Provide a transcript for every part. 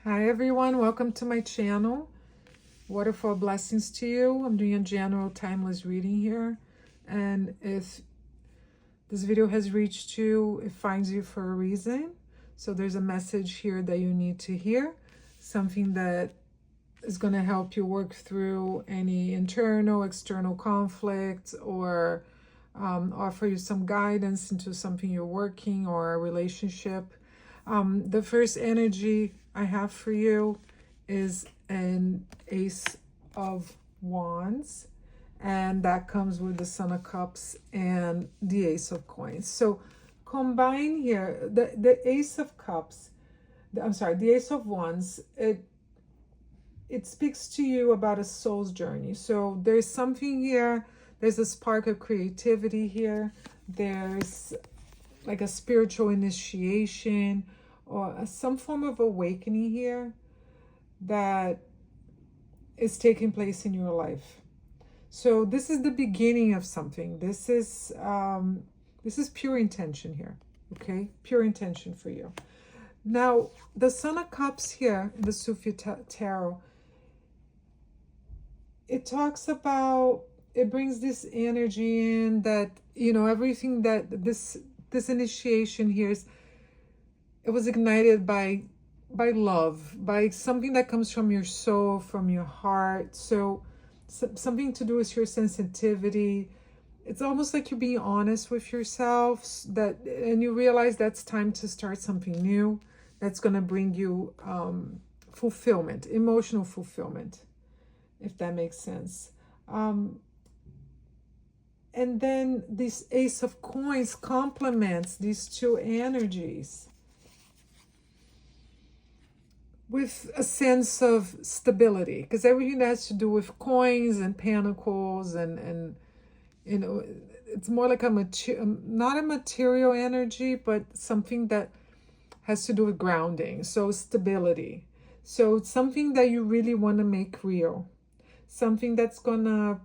Hi everyone, welcome to my channel. Waterfall blessings to you. I'm doing a general timeless reading here. And if this video has reached you, it finds you for a reason. So there's a message here that you need to hear. Something that is going to help you work through any internal, external conflict, or offer you some guidance into something you're working or a relationship. The first energy I have for you is an Ace of Wands, and that comes with the Son of Cups and the Ace of Coins. So combine here the Ace of Cups, the Ace of Wands, it speaks to you about a soul's journey. So there's something here, there's a spark of creativity here, there's like a spiritual initiation or some form of awakening here that is taking place in your life. So this is the beginning of something. This is pure intention here, okay? Pure intention for you. Now, the Son of Cups here in the SUFI tarot, it talks about, it brings this energy in that, you know, everything that this initiation here is, it was ignited by love, by something that comes from your soul, from your heart. So something to do with your sensitivity. It's almost like you're being honest with yourself, and you realize that's time to start something new that's going to bring you fulfillment, emotional fulfillment, if that makes sense. And then this Ace of Coins complements these two energies with a sense of stability, because everything that has to do with coins and pentacles and you know, it's more like not a material energy, but something that has to do with grounding. So stability. So it's something that you really want to make real, something that's gonna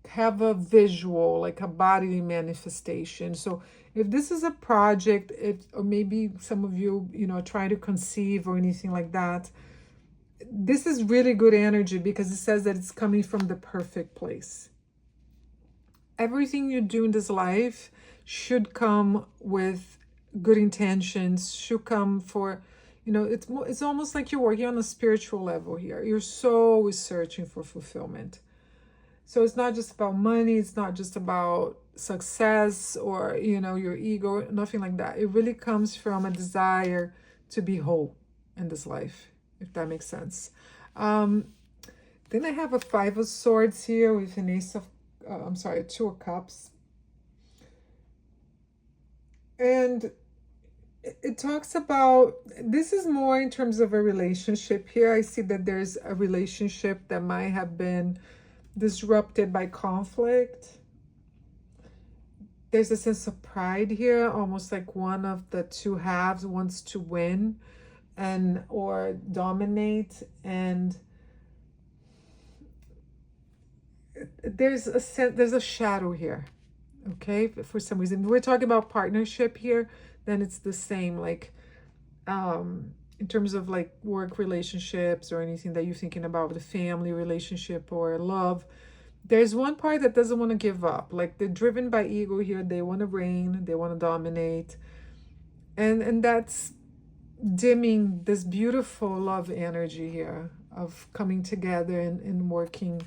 have a visual, like a bodily manifestation. So if this is a project, or maybe some of you, try to conceive or anything like that, this is really good energy because it says that it's coming from the perfect place. Everything you do in this life should come with good intentions, should come for, it's almost like you're working on a spiritual level here. Your soul is searching for fulfillment. So it's not just about money, it's not just about success or, your ego, nothing like that. It really comes from a desire to be whole in this life, if that makes sense. Then I have a Five of Swords here with an Two of Cups. And it talks about, this is more in terms of a relationship here. I see that there's a relationship that might have been disrupted by conflict. There's a sense of pride here, almost like one of the two halves wants to win or dominate, and there's a shadow here. Okay, for some reason we're talking about partnership here, then it's the same, like in terms of like work relationships or anything that you're thinking about with a family relationship or love. There's one part that doesn't want to give up. Like they're driven by ego here. They want to reign. They want to dominate. And that's dimming this beautiful love energy here of coming together and working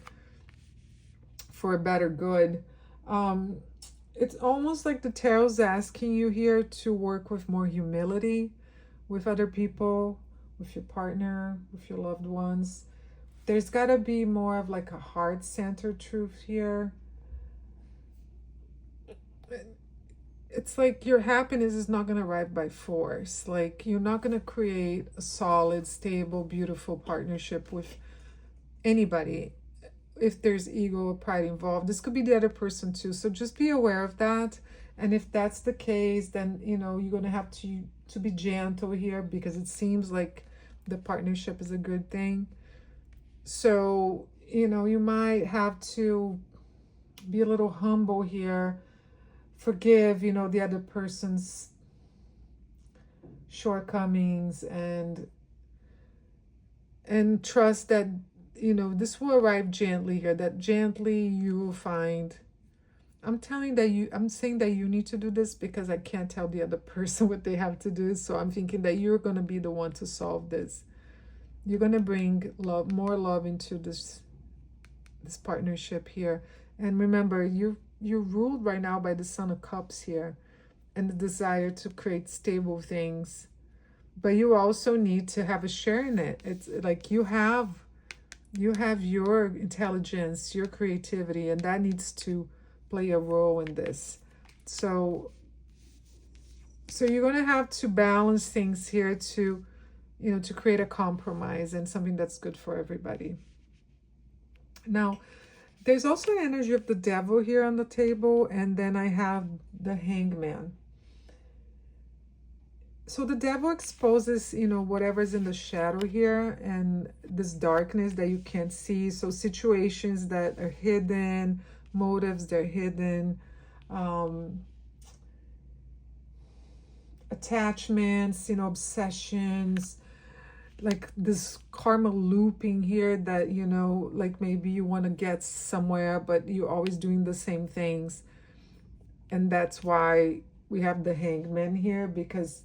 for a better good. It's almost like the tarot's asking you here to work with more humility with other people, with your partner, with your loved ones. There's got to be more of like a heart-centered truth here. It's like your happiness is not going to arrive by force. Like you're not going to create a solid, stable, beautiful partnership with anybody if there's ego or pride involved. This could be the other person too. So just be aware of that. And if that's the case, then, you're going to have to be gentle here, because it seems like the partnership is a good thing. So, you might have to be a little humble here, forgive, the other person's shortcomings, and trust that, you know, this will arrive gently here, that gently you will find. I'm saying that you need to do this because I can't tell the other person what they have to do. So I'm thinking that you're going to be the one to solve this. You're going to bring love, more love into this partnership here. And remember, you're ruled right now by the Son of Cups here and the desire to create stable things. But you also need to have a share in it. It's like you have your intelligence, your creativity, and that needs to play a role in this. So you're going to have to balance things here to, you know, to create a compromise and something that's good for everybody. Now, there's also an energy of the devil here on the table, and then I have the hangman. So the devil exposes, you know, whatever's in the shadow here and this darkness that you can't see. So situations that are hidden, motives that are hidden, attachments, you know, obsessions, like this karma looping here that, you know, like maybe you want to get somewhere, but you're always doing the same things. And that's why we have the hangman here, because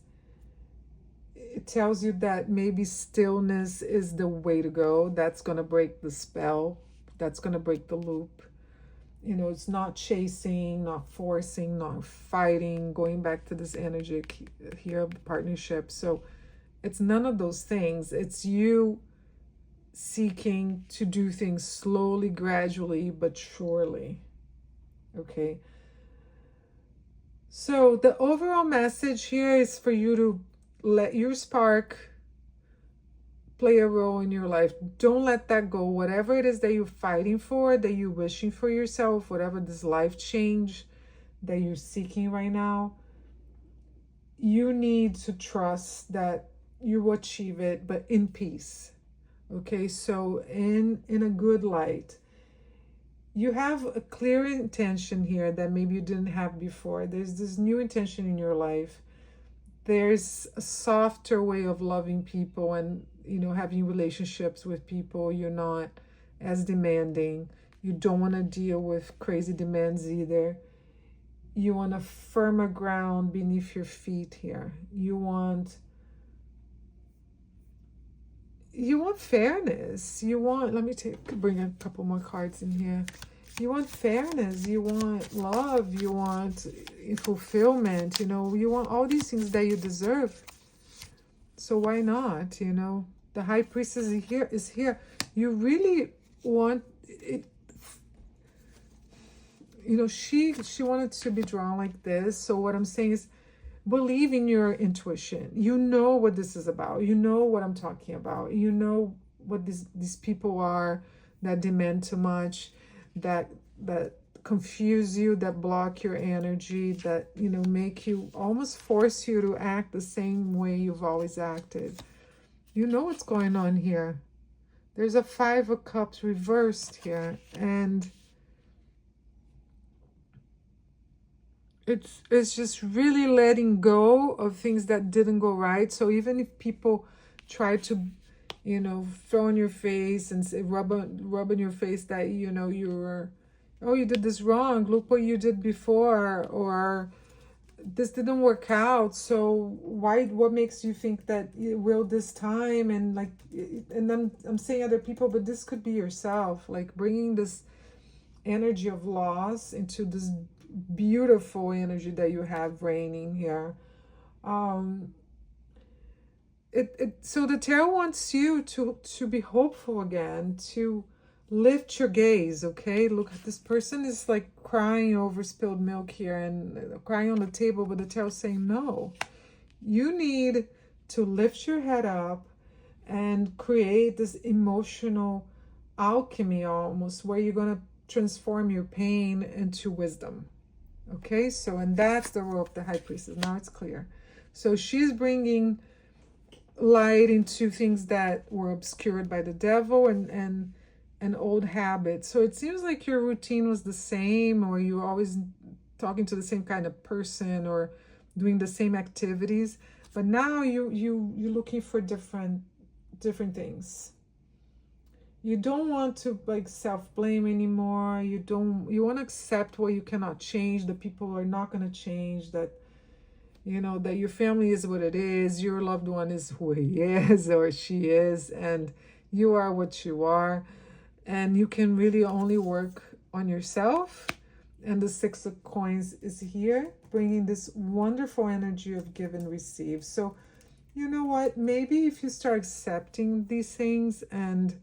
it tells you that maybe stillness is the way to go. That's going to break the spell. That's going to break the loop. You know, it's not chasing, not forcing, not fighting, going back to this energy here of the partnership. So it's none of those things. It's you seeking to do things slowly, gradually, but surely. Okay. So the overall message here is for you to let your spark play a role in your life. Don't let that go. Whatever it is that you're fighting for, that you're wishing for yourself, whatever this life change that you're seeking right now, you need to trust that you will achieve it, but in peace. Okay, so in a good light. You have a clear intention here that maybe you didn't have before. There's this new intention in your life. There's a softer way of loving people and, you know, having relationships with people. You're not as demanding. You don't want to deal with crazy demands either. You want a firmer ground beneath your feet here. You want fairness. You want, let me bring a couple more cards in here. You want fairness, you want love, you want fulfillment, you know, you want all these things that you deserve. So why not, you know? The High Priestess is here. You really want it. You know, she wanted to be drawn like this. So what I'm saying is, believe in your intuition. You know what this is about. You know what I'm talking about. You know what these people are that demand too much, that confuse you, that block your energy, that, you know, make you, almost force you to act the same way you've always acted. You know what's going on here. There's a Five of Cups reversed here, and it's just really letting go of things that didn't go right. So even if people try to, you know, throw in your face and say, rub in your face that, you know, you did this wrong, look what you did before, or this didn't work out, so what makes you think that it will this time? And like, and then I'm saying other people, but this could be yourself, like bringing this energy of loss into this beautiful energy that you have reigning here. So the tarot wants you to be hopeful again, to lift your gaze. Okay, look, this person is like crying over spilled milk here and crying on the table, but the tarot's saying no, you need to lift your head up and create this emotional alchemy, almost, where you're going to transform your pain into wisdom. Okay, so, and that's the role of the High Priestess. Now it's clear. So she's bringing light into things that were obscured by the devil and old habits. So it seems like your routine was the same, or you're always talking to the same kind of person or doing the same activities. But now you're looking for different things. You don't want to like self-blame anymore. You want to accept what you cannot change, that people are not going to change, that you know that your family is what it is, your loved one is who he is or she is, and you are what you are, and you can really only work on yourself. And the Six of Coins is here, bringing this wonderful energy of give and receive. So you know what, maybe if you start accepting these things and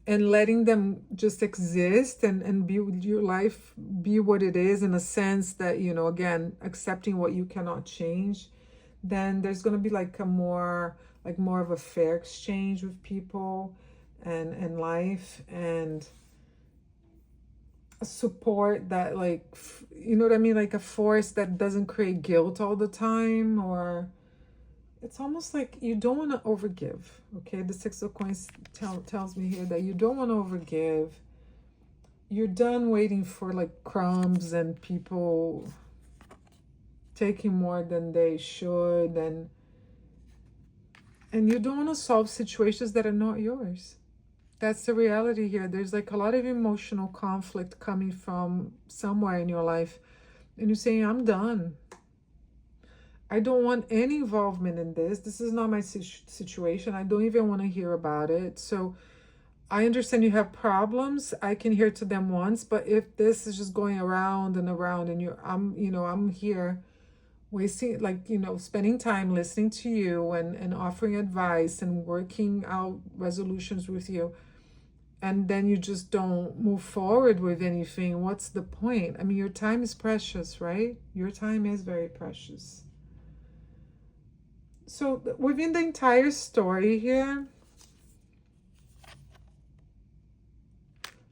letting them just exist and be your life, be what it is, in a sense that, you know, again, accepting what you cannot change, then there's going to be like more of a fair exchange with people and life, and a support that, like, you know what I mean, like a force that doesn't create guilt all the time. Or it's almost like you don't want to overgive. Okay, the Six of Coins tells me here that you don't want to overgive. You're done waiting for like crumbs and people taking more than they should, and you don't want to solve situations that are not yours. That's the reality here. There's like a lot of emotional conflict coming from somewhere in your life, and you're saying, I'm done. I don't want any involvement in this. This is not my situation. I don't even want to hear about it. So I understand you have problems. I can hear to them once, but if this is just going around and around, and I'm here wasting, like, spending time listening to you and offering advice and working out resolutions with you, and then you just don't move forward with anything, what's the point? I mean, your time is precious, right? Your time is very precious. So within the entire story here,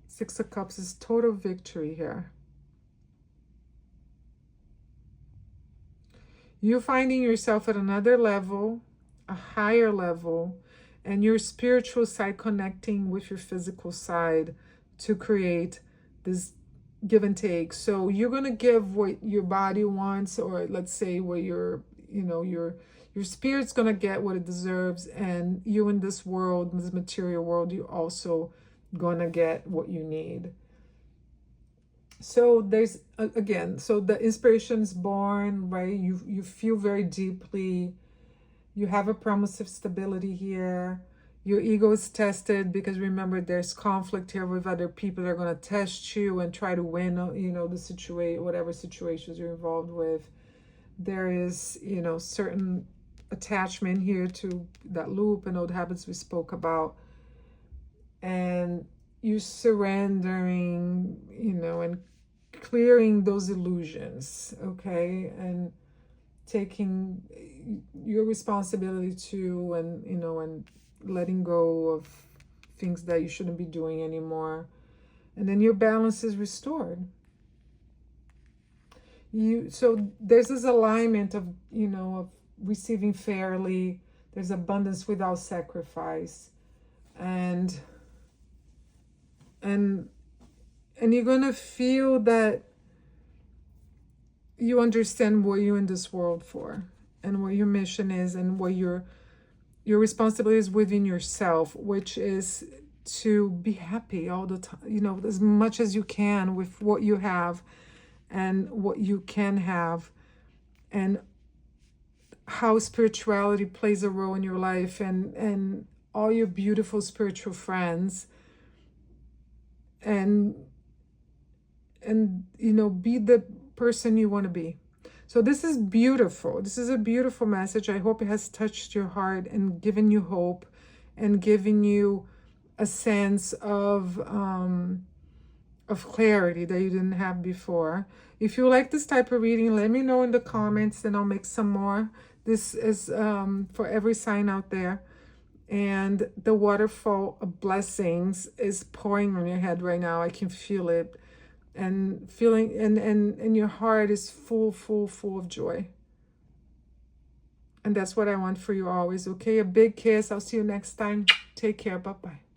Six of Cups is total victory here. You're finding yourself at another level, a higher level, and your spiritual side connecting with your physical side to create this give and take. So you're going to give what your body wants, or let's say what your spirit's going to get what it deserves, and you in this world, this material world, you also going to get what you need. So there's, again, so the inspiration is born, right? You feel very deeply. You have a promise of stability here. Your ego is tested because, remember, there's conflict here with other people that are going to test you and try to win, the situation, whatever situations you're involved with. There is, certain attachment here to that loop and old habits we spoke about. And you surrendering, and clearing those illusions, okay? And taking your responsibility too, and, and letting go of things that you shouldn't be doing anymore. And then your balance is restored. So there's this alignment of, of receiving fairly. There's abundance without sacrifice. And you're going to feel that you understand what you're in this world for, and what your mission is, and what your responsibility is within yourself, which is to be happy all the time, as much as you can with what you have and what you can have, and how spirituality plays a role in your life, and all your beautiful spiritual friends, and be the person you want to be. So this is beautiful. This is a beautiful message. I hope it has touched your heart and given you hope, and given you a sense of clarity that you didn't have before. If you like this type of reading, let me know in the comments, and I'll make some more. This is for every sign out there. And the waterfall of blessings is pouring on your head right now. I can feel it. And feeling, and your heart is full of joy. And that's what I want for you always, okay? A big kiss. I'll see you next time. Take care. Bye-bye.